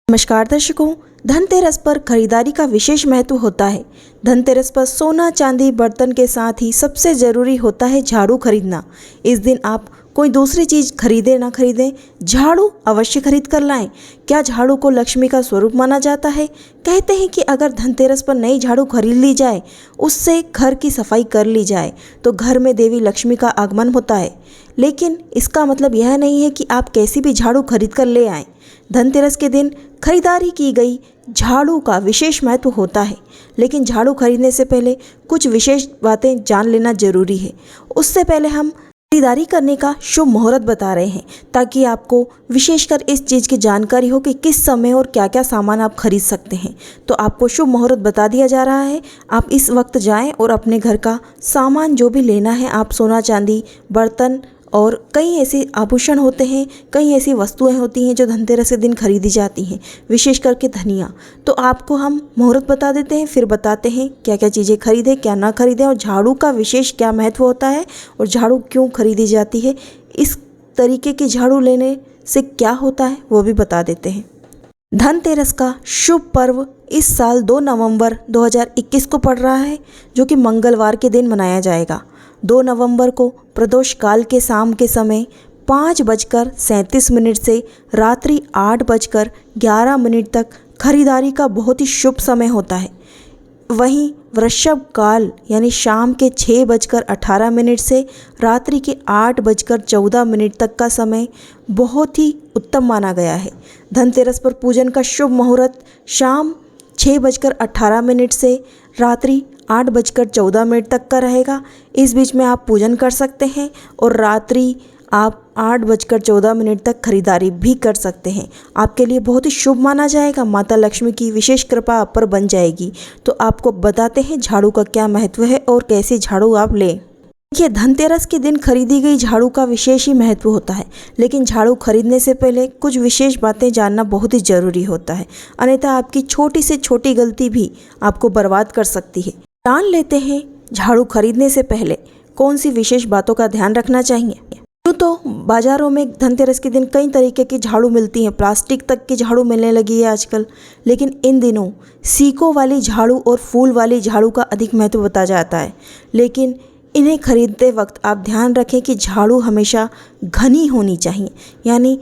नमस्कार दर्शकों, धनतेरस पर खरीदारी का विशेष महत्व होता है। धनतेरस पर सोना, चांदी, बर्तन के साथ ही सबसे ज़रूरी होता है झाड़ू खरीदना। इस दिन आप कोई दूसरी चीज़ खरीदे ना खरीदें, झाड़ू अवश्य खरीद कर लाएं। क्या झाड़ू को लक्ष्मी का स्वरूप माना जाता है? कहते हैं कि अगर धनतेरस पर नई झाड़ू खरीद ली जाए, उससे घर की सफाई कर ली जाए तो घर में देवी लक्ष्मी का आगमन होता है। लेकिन इसका मतलब यह नहीं है कि आप कैसी भी झाड़ू खरीद कर ले आएं। धनतेरस के दिन खरीदारी की गई झाड़ू का विशेष महत्व होता है, लेकिन झाड़ू खरीदने से पहले कुछ विशेष बातें जान लेना जरूरी है। उससे पहले हम खरीदारी करने का शुभ मुहूर्त बता रहे हैं, ताकि आपको विशेषकर इस चीज़ की जानकारी हो कि किस समय और क्या क्या सामान आप खरीद सकते हैं। तो आपको शुभ मुहूर्त बता दिया जा रहा है। आप इस वक्त जाएं और अपने घर का सामान जो भी लेना है, आप सोना, चांदी, बर्तन और कई ऐसे आभूषण होते हैं, कई ऐसी वस्तुएं होती हैं जो धनतेरस के दिन खरीदी जाती हैं, विशेष करके धनिया। तो आपको हम मुहूर्त बता देते हैं, फिर बताते हैं क्या क्या चीज़ें खरीदें, क्या ना खरीदें, और झाड़ू का विशेष क्या महत्व होता है और झाड़ू क्यों खरीदी जाती है। इस तरीके की झाड़ू लेने से क्या होता है वो भी बता देते हैं। धनतेरस का शुभ पर्व इस साल 2 नवंबर 2021 को पड़ रहा है, जो कि मंगलवार के दिन मनाया जाएगा। 2 नवंबर को प्रदोष काल के शाम के समय 5:37 से रात्रि 8:11 तक खरीदारी का बहुत ही शुभ समय होता है। वहीं वृषभ काल यानी शाम के 6:18 से रात्रि के 8:14 तक का समय बहुत ही उत्तम माना गया है। धनतेरस पर पूजन का शुभ मुहूर्त शाम 6:18 से रात्रि 8:14 तक का रहेगा। इस बीच में आप पूजन कर सकते हैं और रात्रि आप 8:14 तक खरीदारी भी कर सकते हैं। आपके लिए बहुत ही शुभ माना जाएगा। माता लक्ष्मी की विशेष कृपा आप पर बन जाएगी। तो आपको बताते हैं झाड़ू का क्या महत्व है और कैसे झाड़ू आप लें। देखिए, धनतेरस के दिन खरीदी गई झाड़ू का विशेष ही महत्व होता है, लेकिन झाड़ू खरीदने से पहले कुछ विशेष बातें जानना बहुत ही ज़रूरी होता है, अन्यथा आपकी छोटी से छोटी गलती भी आपको बर्बाद कर सकती है। जान लेते हैं झाड़ू खरीदने से पहले कौन सी विशेष बातों का ध्यान रखना चाहिए। यूँ तो बाज़ारों में धनतेरस के दिन कई तरीके की झाड़ू मिलती हैं, प्लास्टिक तक की झाड़ू मिलने लगी है आजकल, लेकिन इन दिनों सीकों वाली झाड़ू और फूल वाली झाड़ू का अधिक महत्व बताया जाता है। लेकिन इन्हें खरीदते वक्त आप ध्यान रखें कि झाड़ू हमेशा घनी होनी चाहिए, यानी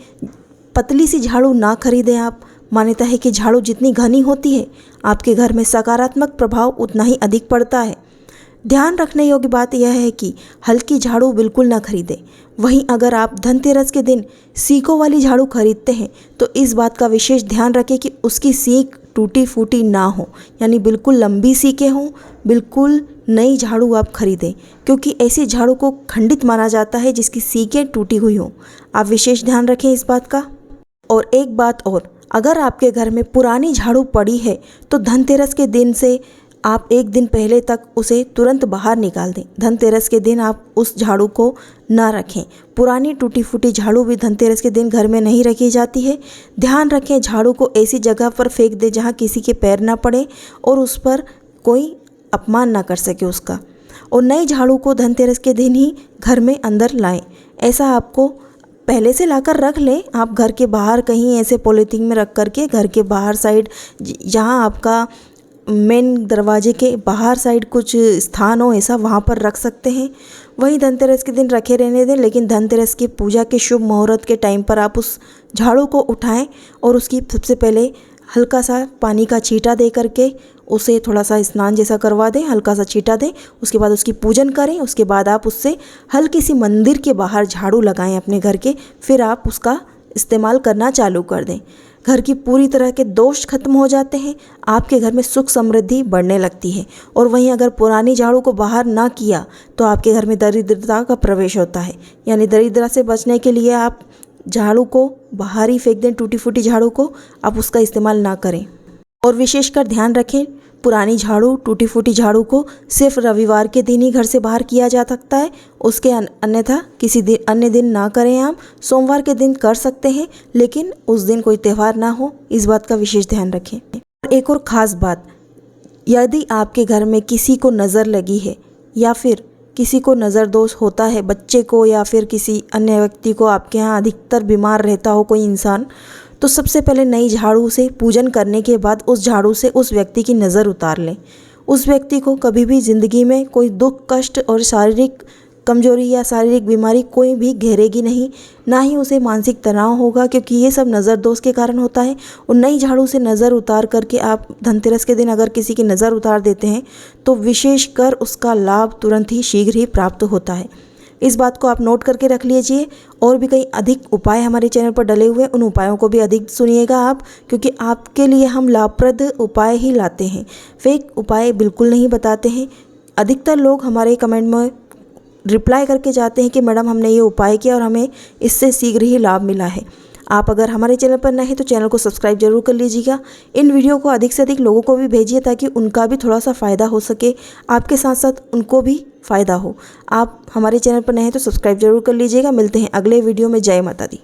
पतली सी झाड़ू ना खरीदें आप। मान्यता है कि झाड़ू जितनी घनी होती है, आपके घर में सकारात्मक प्रभाव उतना ही अधिक पड़ता है। ध्यान रखने योग्य बात यह है कि हल्की झाड़ू बिल्कुल ना खरीदें। वहीं अगर आप धनतेरस के दिन सीकों वाली झाड़ू खरीदते हैं तो इस बात का विशेष ध्यान रखें कि उसकी सीक टूटी फूटी ना हो, यानी बिल्कुल लंबी सीकें हों। बिल्कुल नई झाड़ू आप खरीदें, क्योंकि ऐसी झाड़ू को खंडित माना जाता है जिसकी सीकें टूटी हुई हों। आप विशेष ध्यान रखें इस बात का। और एक बात और, अगर आपके घर में पुरानी झाड़ू पड़ी है तो धनतेरस के दिन से आप एक दिन पहले तक उसे तुरंत बाहर निकाल दें। धनतेरस के दिन आप उस झाड़ू को ना रखें। पुरानी टूटी फूटी झाड़ू भी धनतेरस के दिन घर में नहीं रखी जाती है। ध्यान रखें, झाड़ू को ऐसी जगह पर फेंक दें जहाँ किसी के पैर ना पड़े और उस पर कोई अपमान ना कर सके उसका। और नई झाड़ू को धनतेरस के दिन ही घर में अंदर लाएं। ऐसा आपको पहले से लाकर रख लें। आप घर के बाहर कहीं ऐसे पॉलीथीन में रख करके घर के बाहर साइड, जहाँ आपका मेन दरवाजे के बाहर साइड कुछ स्थान हो, ऐसा वहाँ पर रख सकते हैं। वहीं धनतेरस के दिन रखे रहने दें, लेकिन धनतेरस की पूजा के शुभ मुहूर्त के टाइम पर आप उस झाड़ू को उठाएं और उसकी सबसे पहले हल्का सा पानी का छींटा दे करके उसे थोड़ा सा स्नान जैसा करवा दें, हल्का सा छींटा दें। उसके बाद उसकी पूजन करें। उसके बाद आप उससे हल्की सी मंदिर के बाहर झाड़ू लगाएं अपने घर के, फिर आप उसका इस्तेमाल करना चालू कर दें। घर की पूरी तरह के दोष खत्म हो जाते हैं, आपके घर में सुख समृद्धि बढ़ने लगती है। और वहीं अगर पुरानी झाड़ू को बाहर ना किया तो आपके घर में दरिद्रता का प्रवेश होता है, यानी दरिद्रता से बचने के लिए आप झाड़ू को बाहर ही फेंक दें। टूटी फूटी झाड़ू को आप उसका इस्तेमाल ना करें। और विशेषकर ध्यान रखें, पुरानी झाड़ू, टूटी फूटी झाड़ू को सिर्फ रविवार के दिन ही घर से बाहर किया जा सकता है। उसके अन्यथा किसी दिन अन्य दिन ना करें। आप सोमवार के दिन कर सकते हैं, लेकिन उस दिन कोई त्यौहार ना हो, इस बात का विशेष ध्यान रखें। एक और ख़ास बात, यदि आपके घर में किसी को नज़र लगी है या फिर किसी को नज़र दोष होता है, बच्चे को या फिर किसी अन्य व्यक्ति को, आपके यहाँ अधिकतर बीमार रहता हो कोई इंसान, तो सबसे पहले नई झाड़ू से पूजन करने के बाद उस झाड़ू से उस व्यक्ति की नज़र उतार लें। उस व्यक्ति को कभी भी ज़िंदगी में कोई दुख, कष्ट और शारीरिक कमजोरी या शारीरिक बीमारी कोई भी घेरेगी नहीं, ना ही उसे मानसिक तनाव होगा, क्योंकि ये सब नज़र दोष के कारण होता है। और नई झाड़ू से नज़र उतार करके आप धनतेरस के दिन अगर किसी की नज़र उतार देते हैं तो विशेषकर उसका लाभ तुरंत ही शीघ्र ही प्राप्त होता है। इस बात को आप नोट करके रख लीजिए। और भी कई अधिक उपाय हमारे चैनल पर डले हुए हैं, उन उपायों को भी अधिक सुनिएगा आप, क्योंकि आपके लिए हम लाभप्रद उपाय ही लाते हैं, फेक उपाय बिल्कुल नहीं बताते हैं। अधिकतर लोग हमारे कमेंट में रिप्लाई करके जाते हैं कि मैडम हमने ये उपाय किया और हमें इससे शीघ्र ही लाभ मिला है। आप अगर हमारे चैनल पर नए हैं तो चैनल को सब्सक्राइब जरूर कर लीजिएगा। इन वीडियो को अधिक से अधिक लोगों को भी भेजिए ताकि उनका भी थोड़ा सा फ़ायदा हो सके, आपके साथ साथ उनको भी फ़ायदा हो। आप हमारे चैनल पर नए हैं तो सब्सक्राइब जरूर कर लीजिएगा। मिलते हैं अगले वीडियो में। जय माता दी।